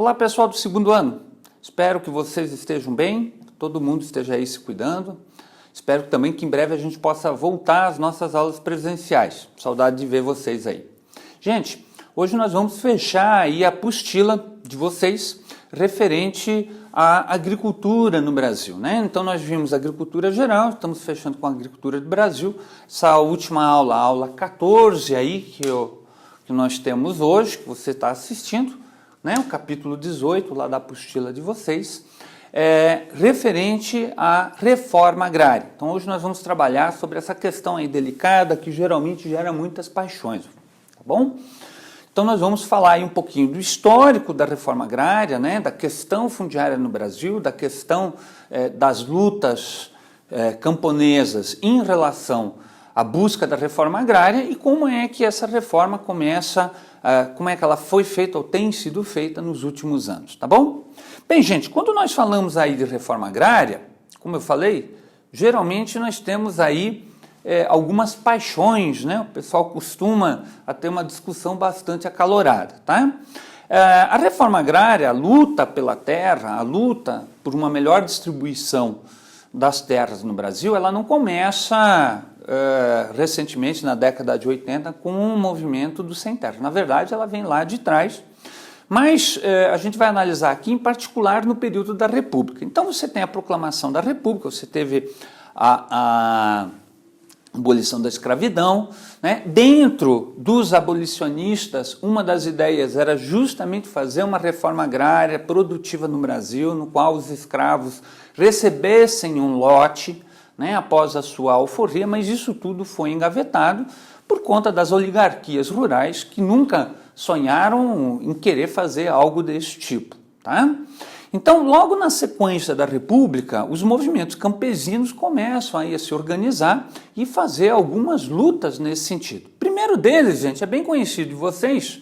Olá pessoal do segundo ano, espero que vocês estejam bem, todo mundo esteja aí se cuidando. Espero também que em breve a gente possa voltar às nossas aulas presenciais. Saudade de ver vocês aí. Gente, hoje nós vamos fechar aí a apostila de vocês referente à agricultura no Brasil, né? Então nós vimos agricultura geral, estamos fechando com a agricultura do Brasil. Essa última aula, a aula 14 aí que nós temos hoje, que você está assistindo, né? O capítulo 18 lá da apostila de vocês. Referente à reforma agrária. Então hoje nós vamos trabalhar sobre essa questão aí delicada que geralmente gera muitas paixões, tá bom? Então nós vamos falar aí um pouquinho do histórico da reforma agrária, né, da questão fundiária no Brasil, da questão das lutas camponesas em relação à busca da reforma agrária e como é que essa reforma começa, como é que ela foi feita ou tem sido feita nos últimos anos, tá bom? Bem, gente, quando nós falamos aí de reforma agrária, como eu falei, geralmente nós temos aí algumas paixões, né? O pessoal costuma a ter uma discussão bastante acalorada, tá? A reforma agrária, a luta pela terra, a luta por uma melhor distribuição das terras no Brasil, ela não começa recentemente, na década de 80, com o movimento do Sem Terra. Na verdade, ela vem lá de trás. Mas a gente vai analisar aqui, em particular, no período da República. Então, você tem a proclamação da República, você teve a abolição da escravidão, né? Dentro dos abolicionistas, uma das ideias era justamente fazer uma reforma agrária produtiva no Brasil, no qual os escravos recebessem um lote, né, após a sua alforria, mas isso tudo foi engavetado por conta das oligarquias rurais que nunca sonharam em querer fazer algo desse tipo, tá? Então, logo na sequência da República, os movimentos campesinos começam aí a se organizar e fazer algumas lutas nesse sentido. O primeiro deles, gente, é bem conhecido de vocês.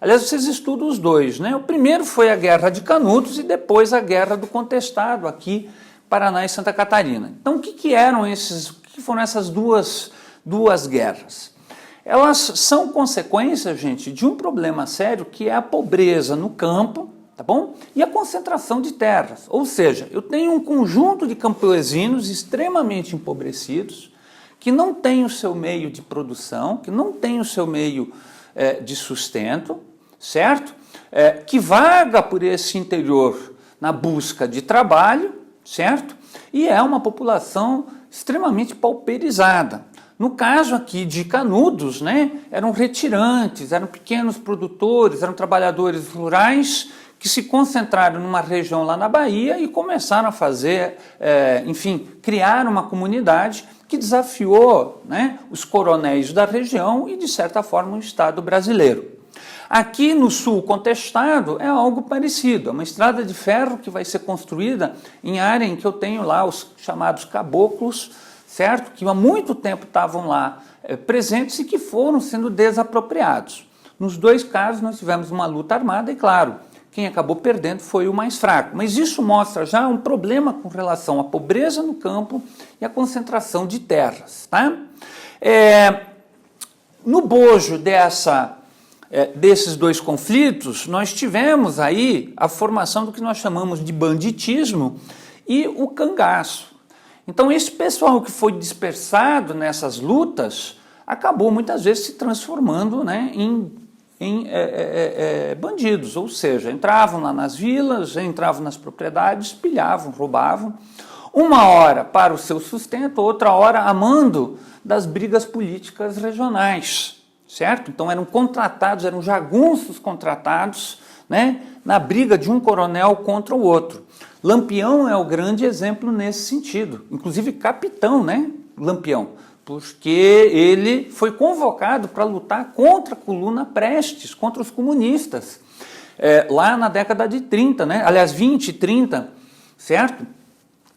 Aliás, vocês estudam os dois, né? O primeiro foi a Guerra de Canudos e depois a Guerra do Contestado aqui, Paraná e Santa Catarina. Então, o que foram essas duas guerras? Elas são consequência, gente, de um problema sério que é a pobreza no campo, tá bom? E a concentração de terras. Ou seja, eu tenho um conjunto de campesinos extremamente empobrecidos, que não têm o seu meio de produção, que não têm o seu meio de sustento, certo? Que vaga por esse interior na busca de trabalho, certo? E é uma população extremamente pauperizada. No caso aqui de Canudos, né, eram retirantes, eram pequenos produtores, eram trabalhadores rurais que se concentraram numa região lá na Bahia e começaram a fazer, enfim, criar uma comunidade que desafiou, né, os coronéis da região e, de certa forma, o Estado brasileiro. Aqui no sul contestado é algo parecido, é uma estrada de ferro que vai ser construída em área em que eu tenho lá os chamados caboclos, certo? Que há muito tempo estavam lá presentes e que foram sendo desapropriados. Nos dois casos nós tivemos uma luta armada e, claro, quem acabou perdendo foi o mais fraco. Mas isso mostra já um problema com relação à pobreza no campo e à concentração de terras, tá? No bojo desses dois conflitos, nós tivemos aí a formação do que nós chamamos de banditismo e o cangaço. Então, esse pessoal que foi dispersado nessas lutas acabou muitas vezes se transformando, né, em bandidos, ou seja, entravam lá nas vilas, entravam nas propriedades, pilhavam, roubavam, uma hora para o seu sustento, outra hora a mando das brigas políticas regionais, certo? Então eram contratados, eram jagunços contratados, né, na briga de um coronel contra o outro. Lampião é o grande exemplo nesse sentido, inclusive capitão, né, Lampião, porque ele foi convocado para lutar contra a coluna Prestes, contra os comunistas, lá na década de 30, né, aliás, 20 e 30, certo?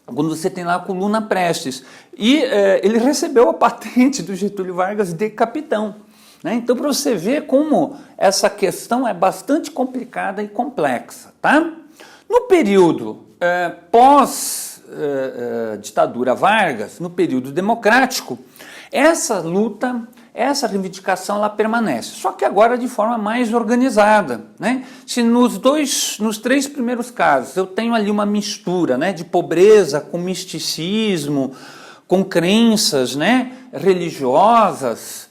Quando você tem lá a coluna Prestes. E ele recebeu a patente do Getúlio Vargas de capitão. Né? Então, para você ver como essa questão é bastante complicada e complexa, tá? No período pós-ditadura Vargas, no período democrático, essa luta essa reivindicação ela permanece, só que agora de forma mais organizada, né? Se nos 3 primeiros casos eu tenho ali uma mistura, né, de pobreza com misticismo, com crenças, né, religiosas,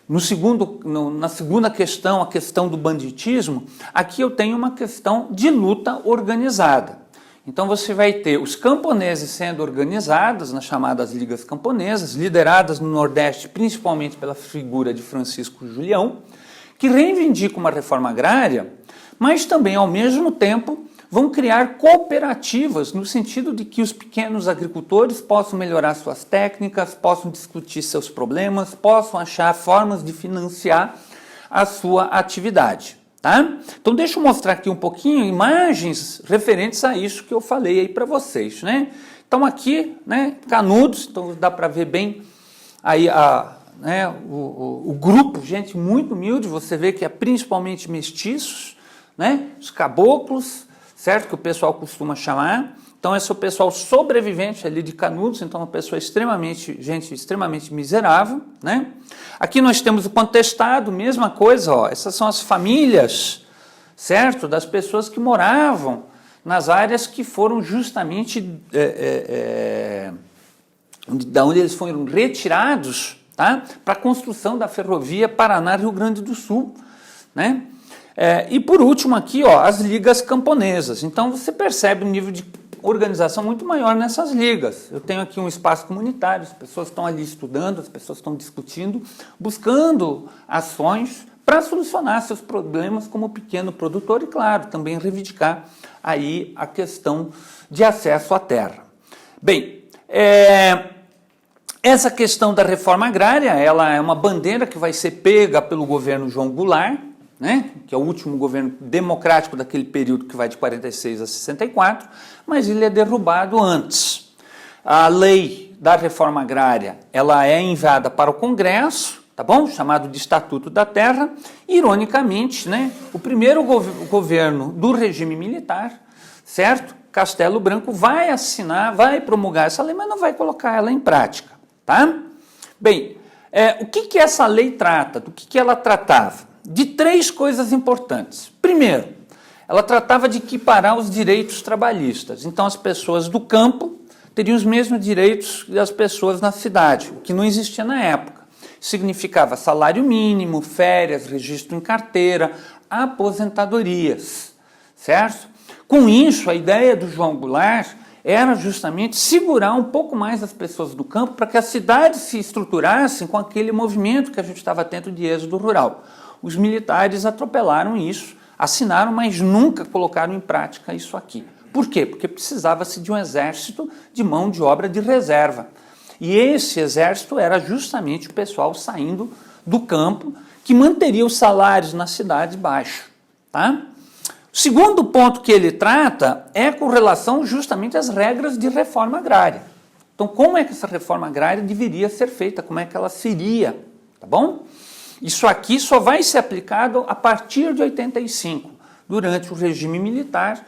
na segunda questão, a questão do banditismo, aqui eu tenho uma questão de luta organizada. Então você vai ter os camponeses sendo organizados nas chamadas ligas camponesas, lideradas no Nordeste principalmente pela figura de Francisco Julião, que reivindica uma reforma agrária, mas também ao mesmo tempo vão criar cooperativas no sentido de que os pequenos agricultores possam melhorar suas técnicas, possam discutir seus problemas, possam achar formas de financiar a sua atividade. Tá? Então deixa eu mostrar aqui um pouquinho imagens referentes a isso que eu falei aí para vocês, né? Então aqui, né, Canudos, então dá para ver bem aí o grupo, gente muito humilde, você vê que é principalmente mestiços, né? Os caboclos, certo? Que o pessoal costuma chamar. Então esse é o pessoal sobrevivente ali de Canudos, então uma pessoa gente extremamente miserável, né? Aqui nós temos o contestado, mesma coisa, ó, essas são as famílias, certo? Das pessoas que moravam nas áreas que foram justamente da onde eles foram retirados, tá? Para a construção da ferrovia Paraná-Rio Grande do Sul, né? E por último aqui, ó, as ligas camponesas. Então você percebe um nível de organização muito maior nessas ligas. Eu tenho aqui um espaço comunitário, as pessoas estão ali estudando, as pessoas estão discutindo, buscando ações para solucionar seus problemas como pequeno produtor e, claro, também reivindicar aí a questão de acesso à terra. Bem, essa questão da reforma agrária, ela é uma bandeira que vai ser pega pelo governo João Goulart, né, que é o último governo democrático daquele período que vai de 46 a 64, mas ele é derrubado antes. A lei da reforma agrária, ela é enviada para o Congresso, tá bom? Chamado de Estatuto da Terra. Ironicamente, né, o primeiro governo do regime militar, certo? Castelo Branco vai assinar, vai promulgar essa lei, mas não vai colocar ela em prática, tá? Bem, o que essa lei trata? Do que ela tratava? De 3 coisas importantes. Primeiro, ela tratava de equiparar os direitos trabalhistas. Então, as pessoas do campo teriam os mesmos direitos das pessoas na cidade, o que não existia na época. Significava salário mínimo, férias, registro em carteira, aposentadorias, certo? Com isso, a ideia do João Goulart era justamente segurar um pouco mais as pessoas do campo para que as cidades se estruturassem com aquele movimento que a gente estava tendo de êxodo rural. Os militares atropelaram isso, assinaram, mas nunca colocaram em prática isso aqui. Por quê? Porque precisava-se de um exército de mão de obra de reserva. E esse exército era justamente o pessoal saindo do campo, que manteria os salários na cidade baixos. Tá? O segundo ponto que ele trata é com relação justamente às regras de reforma agrária. Então, como é que essa reforma agrária deveria ser feita? Como é que ela seria? Tá bom? Isso aqui só vai ser aplicado a partir de 85. Durante o regime militar,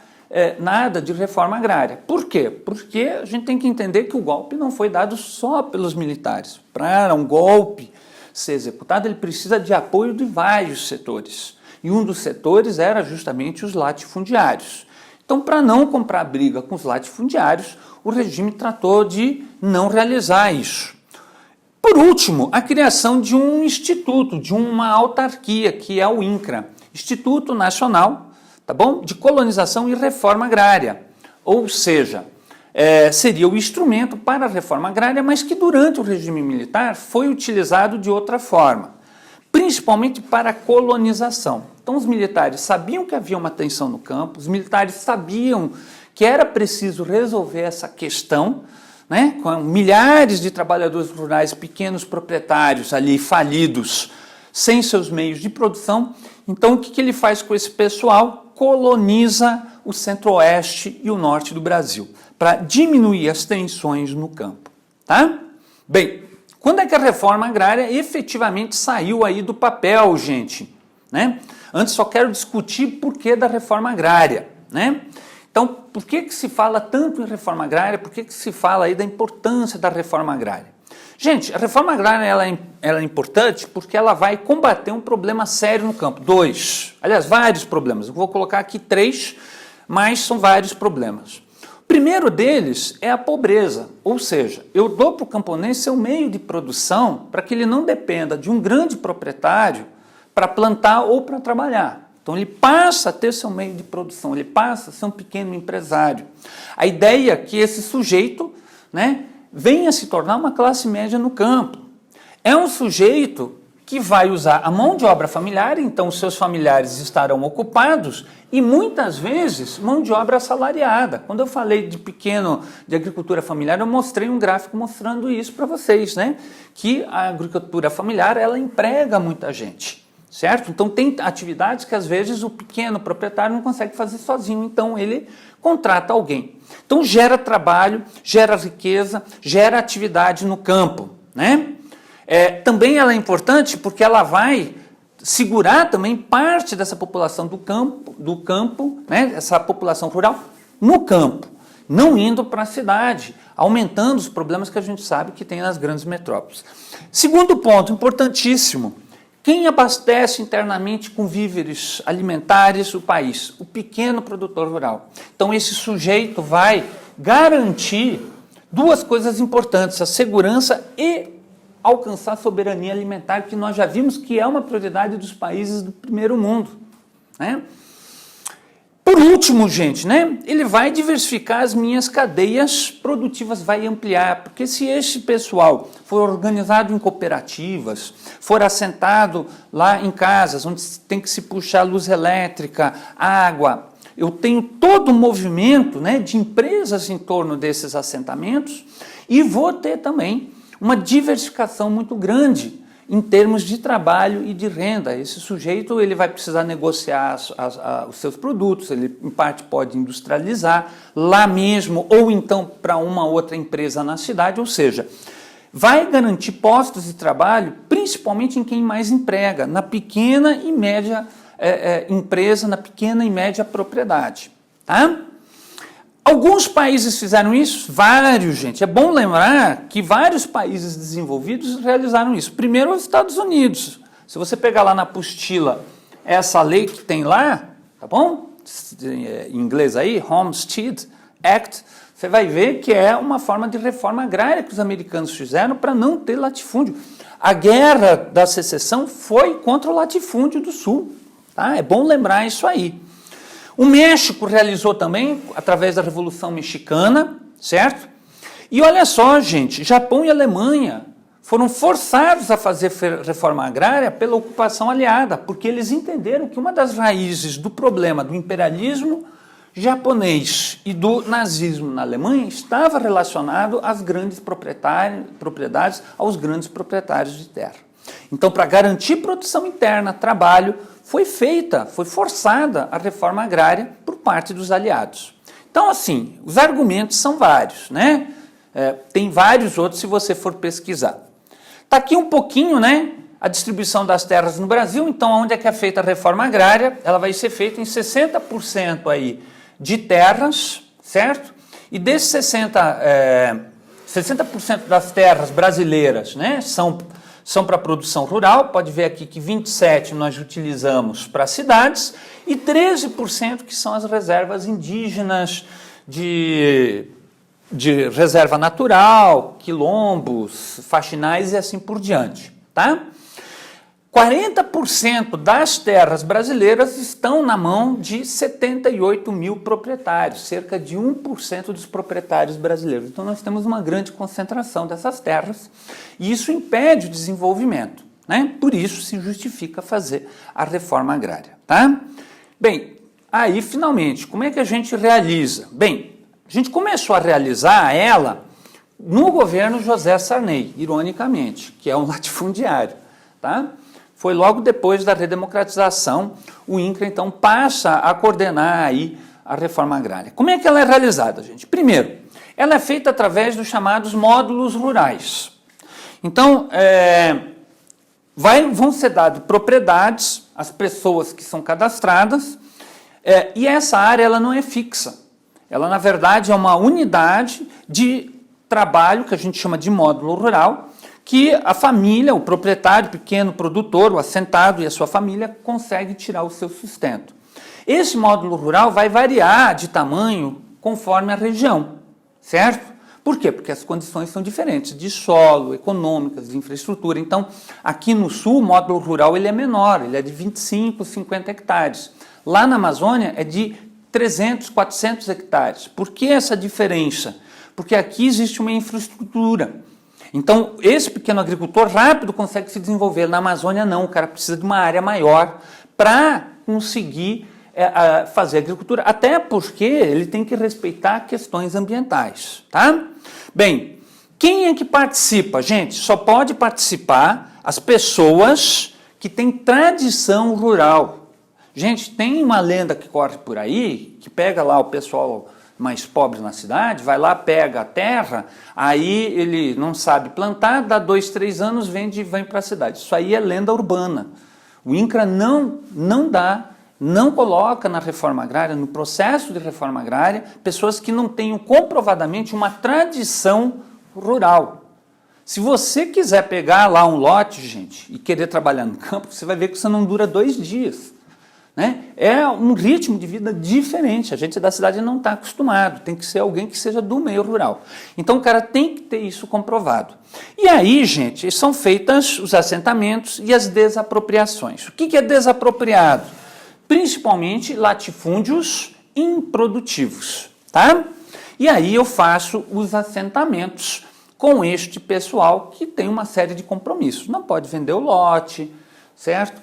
nada de reforma agrária. Por quê? Porque a gente tem que entender que o golpe não foi dado só pelos militares. Para um golpe ser executado, ele precisa de apoio de vários setores. E um dos setores era justamente os latifundiários. Então, para não comprar briga com os latifundiários, o regime tratou de não realizar isso. Por último, a criação de um instituto, de uma autarquia, que é o INCRA, Instituto Nacional, tá bom? De Colonização e Reforma Agrária. Ou seja, seria o instrumento para a reforma agrária, mas que durante o regime militar foi utilizado de outra forma, principalmente para a colonização. Então os militares sabiam que havia uma tensão no campo, os militares sabiam que era preciso resolver essa questão, né, com milhares de trabalhadores rurais, pequenos proprietários ali falidos, sem seus meios de produção. Então, o que ele faz com esse pessoal? Coloniza o centro-oeste e o norte do Brasil, para diminuir as tensões no campo. Tá? Bem, quando é que a reforma agrária efetivamente saiu aí do papel, gente? Né? Antes, só quero discutir por que da reforma agrária, né? Então, por que se fala tanto em reforma agrária? Por que se fala aí da importância da reforma agrária? Gente, a reforma agrária ela é importante porque ela vai combater um problema sério no campo. Aliás, vários problemas. Eu vou colocar aqui 3, mas são vários problemas. O primeiro deles é a pobreza, ou seja, eu dou para o camponês seu meio de produção para que ele não dependa de um grande proprietário para plantar ou para trabalhar. Então ele passa a ter seu meio de produção, ele passa a ser um pequeno empresário. A ideia é que esse sujeito, né, venha a se tornar uma classe média no campo. É um sujeito que vai usar a mão de obra familiar, então os seus familiares estarão ocupados e muitas vezes mão de obra assalariada. Quando eu falei de agricultura familiar, eu mostrei um gráfico mostrando isso para vocês, né? Que a agricultura familiar, ela emprega muita gente, certo? Então tem atividades que às vezes o pequeno proprietário não consegue fazer sozinho, então ele contrata alguém. Então gera trabalho, gera riqueza, gera atividade no campo, né? Também ela é importante porque ela vai segurar também parte dessa população do campo, né? Essa população rural no campo, não indo para a cidade, aumentando os problemas que a gente sabe que tem nas grandes metrópoles. Segundo ponto, importantíssimo, quem abastece internamente com víveres alimentares o país? O pequeno produtor rural. Então esse sujeito vai garantir 2 coisas importantes, a segurança e alcançar a soberania alimentar, que nós já vimos que é uma prioridade dos países do primeiro mundo, né? Por último, gente, né, ele vai diversificar as minhas cadeias produtivas, vai ampliar, porque se este pessoal for organizado em cooperativas, for assentado lá em casas, onde tem que se puxar luz elétrica, água, eu tenho todo um movimento, né, de empresas em torno desses assentamentos e vou ter também uma diversificação muito grande em termos de trabalho e de renda. Esse sujeito ele vai precisar negociar os seus produtos, ele em parte pode industrializar lá mesmo ou então para uma outra empresa na cidade, ou seja, vai garantir postos de trabalho principalmente em quem mais emprega, na pequena e média empresa, na pequena e média propriedade, tá? Alguns países fizeram isso, vários, gente. É bom lembrar que vários países desenvolvidos realizaram isso. Primeiro, os Estados Unidos. Se você pegar lá na apostila essa lei que tem lá, tá bom? Em inglês aí, Homestead Act, você vai ver que é uma forma de reforma agrária que os americanos fizeram para não ter latifúndio. A guerra da secessão foi contra o latifúndio do Sul, tá? É bom lembrar isso aí. O México realizou também, através da Revolução Mexicana, certo? E olha só, gente, Japão e Alemanha foram forçados a fazer reforma agrária pela ocupação aliada, porque eles entenderam que uma das raízes do problema do imperialismo japonês e do nazismo na Alemanha estava relacionado às grandes propriedades, aos grandes proprietários de terra. Então, para garantir produção interna, trabalho, foi forçada a reforma agrária por parte dos aliados. Então, assim, os argumentos são vários, né? Tem vários outros se você for pesquisar. Está aqui um pouquinho, né, a distribuição das terras no Brasil. Então, onde é que é feita a reforma agrária? Ela vai ser feita em 60% aí de terras, certo? E desses 60% das terras brasileiras, né, são para a produção rural. Pode ver aqui que 27% nós utilizamos para cidades e 13% que são as reservas indígenas de reserva natural, quilombos, faxinais e assim por diante, tá? 40% das terras brasileiras estão na mão de 78 mil proprietários, cerca de 1% dos proprietários brasileiros. Então nós temos uma grande concentração dessas terras e isso impede o desenvolvimento, né? Por isso se justifica fazer a reforma agrária, tá? Bem, aí finalmente, como é que a gente realiza? Bem, a gente começou a realizar ela no governo José Sarney, ironicamente, que é um latifundiário, tá? Foi logo depois da redemocratização, o INCRA, então, passa a coordenar aí a reforma agrária. Como é que ela é realizada, gente? Primeiro, ela é feita através dos chamados módulos rurais. Então, vão ser dadas propriedades às pessoas que são cadastradas, e essa área ela não é fixa. Ela, na verdade, é uma unidade de trabalho que a gente chama de módulo rural, que a família, o proprietário, o pequeno produtor, o assentado e a sua família consegue tirar o seu sustento. Esse módulo rural vai variar de tamanho conforme a região, certo? Por quê? Porque as condições são diferentes, de solo, econômicas, de infraestrutura. Então, aqui no sul, o módulo rural ele é menor, ele é de 25, 50 hectares. Lá na Amazônia é de 300, 400 hectares. Por que essa diferença? Porque aqui existe uma infraestrutura. Então, esse pequeno agricultor rápido consegue se desenvolver. Na Amazônia, não. O cara precisa de uma área maior para conseguir fazer agricultura, até porque ele tem que respeitar questões ambientais, tá? Bem, quem é que participa? Gente, só pode participar as pessoas que têm tradição rural. Gente, tem uma lenda que corre por aí, que pega lá o pessoal mais pobre na cidade, vai lá, pega a terra, aí ele não sabe plantar, dá 2, 3 anos, vende e vem para a cidade. Isso aí é lenda urbana. O INCRA não coloca na reforma agrária, no processo de reforma agrária, pessoas que não tenham comprovadamente uma tradição rural. Se você quiser pegar lá um lote, gente, e querer trabalhar no campo, você vai ver que isso não dura 2 dias. Né? É um ritmo de vida diferente, a gente da cidade não está acostumado, tem que ser alguém que seja do meio rural. Então o cara tem que ter isso comprovado. E aí, gente, são feitas os assentamentos e as desapropriações. O que é desapropriado? Principalmente latifúndios improdutivos, tá? E aí eu faço os assentamentos com este pessoal que tem uma série de compromissos. Não pode vender o lote, certo?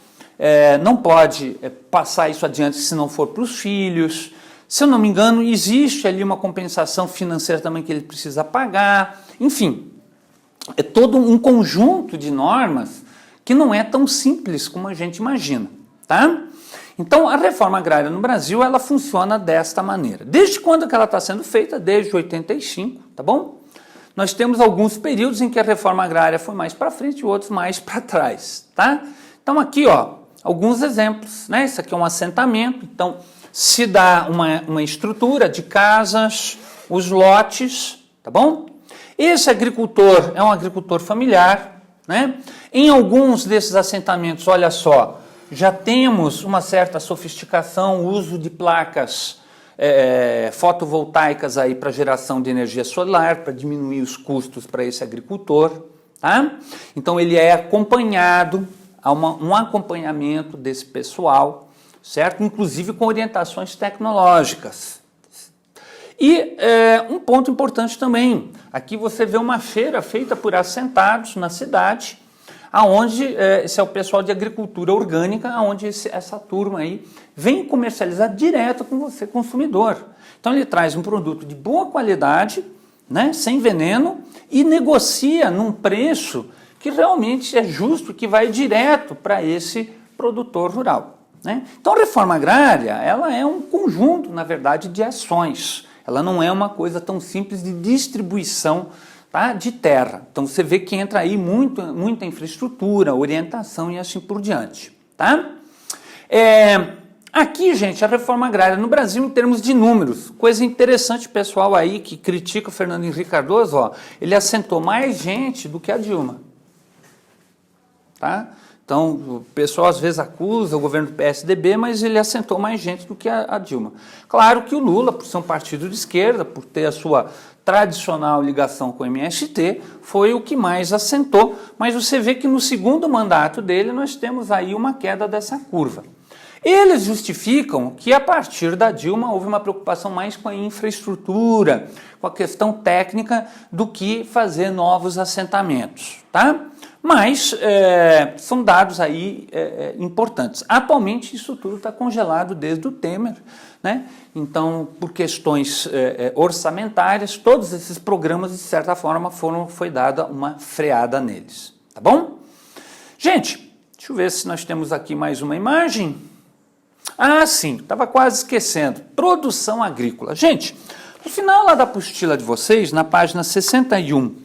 Não pode passar isso adiante se não for para os filhos. Se eu não me engano, existe ali uma compensação financeira também que ele precisa pagar. Enfim, é todo um conjunto de normas que não é tão simples como a gente imagina, tá? Então, a reforma agrária no Brasil, ela funciona desta maneira. Desde quando que ela está sendo feita? Desde 85, tá bom? Nós temos alguns períodos em que a reforma agrária foi mais para frente e outros mais para trás, tá? Então, aqui, ó, alguns exemplos, né? Isso aqui é um assentamento, então se dá uma estrutura de casas, os lotes, tá bom? Esse agricultor é um agricultor familiar, né? Em alguns desses assentamentos, olha só, já temos uma certa sofisticação, uso de placas fotovoltaicas aí para geração de energia solar, para diminuir os custos para esse agricultor, tá? Então ele é acompanhado, há um acompanhamento desse pessoal, certo? Inclusive com orientações tecnológicas. E um ponto importante também, aqui você vê uma feira feita por assentados na cidade, aonde esse é o pessoal de agricultura orgânica, aonde essa turma aí vem comercializar direto com você, consumidor. Então ele traz um produto de boa qualidade, né, sem veneno, e negocia num preço que realmente é justo, que vai direto para esse produtor rural, né? Então a reforma agrária, ela é um conjunto, na verdade, de ações. Ela não é uma coisa tão simples de distribuição, tá, de terra. Então você vê que entra aí muita infraestrutura, orientação e assim por diante, tá? Aqui, gente, a reforma agrária no Brasil em termos de números, coisa interessante, pessoal aí que critica o Fernando Henrique Cardoso, ó, ele assentou mais gente do que a Dilma, tá? Então o pessoal às vezes acusa o governo do PSDB, mas ele assentou mais gente do que a Dilma. Claro que o Lula, por ser um partido de esquerda, por ter a sua tradicional ligação com o MST, foi o que mais assentou, mas você vê que no segundo mandato dele nós temos aí uma queda dessa curva. Eles justificam que a partir da Dilma houve uma preocupação mais com a infraestrutura, com a questão técnica, do que fazer novos assentamentos, tá? Mas são dados aí importantes. Atualmente isso tudo está congelado desde o Temer, né? Então, por questões orçamentárias, todos esses programas, de certa forma, foi dada uma freada neles, tá bom? Gente, deixa eu ver se nós temos aqui mais uma imagem. Ah, sim, estava quase esquecendo. Produção agrícola. Gente, no final lá da apostila de vocês, na página 61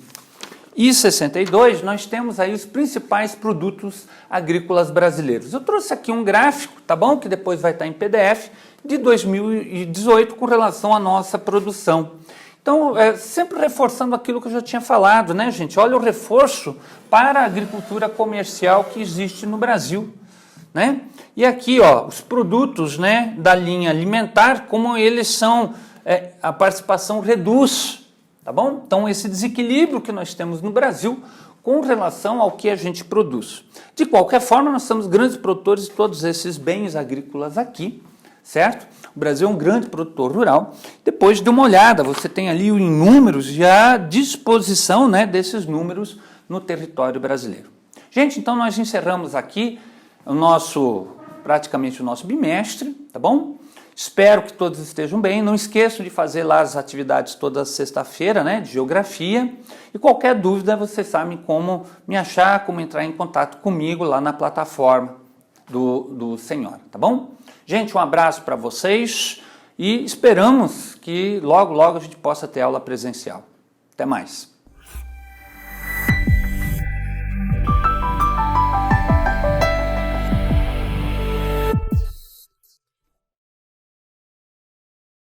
e 62, nós temos aí os principais produtos agrícolas brasileiros. Eu trouxe aqui um gráfico, tá bom? Que depois vai estar em PDF, de 2018 com relação à nossa produção. Então, sempre reforçando aquilo que eu já tinha falado, né, gente? Olha o reforço para a agricultura comercial que existe no Brasil, né? E aqui, ó, os produtos, né, da linha alimentar, como eles são, a participação reduz, tá bom? Então, esse desequilíbrio que nós temos no Brasil com relação ao que a gente produz. De qualquer forma, nós somos grandes produtores de todos esses bens agrícolas aqui, certo? O Brasil é um grande produtor rural. Depois de uma olhada, você tem ali em números e a disposição, né, desses números no território brasileiro. Gente, então nós encerramos aqui praticamente o nosso bimestre, tá bom? Espero que todos estejam bem. Não esqueçam de fazer lá as atividades toda sexta-feira, né, de geografia. E qualquer dúvida, vocês sabem como me achar, como entrar em contato comigo lá na plataforma do Senhora, tá bom? Gente, um abraço para vocês e esperamos que logo, logo a gente possa ter aula presencial. Até mais.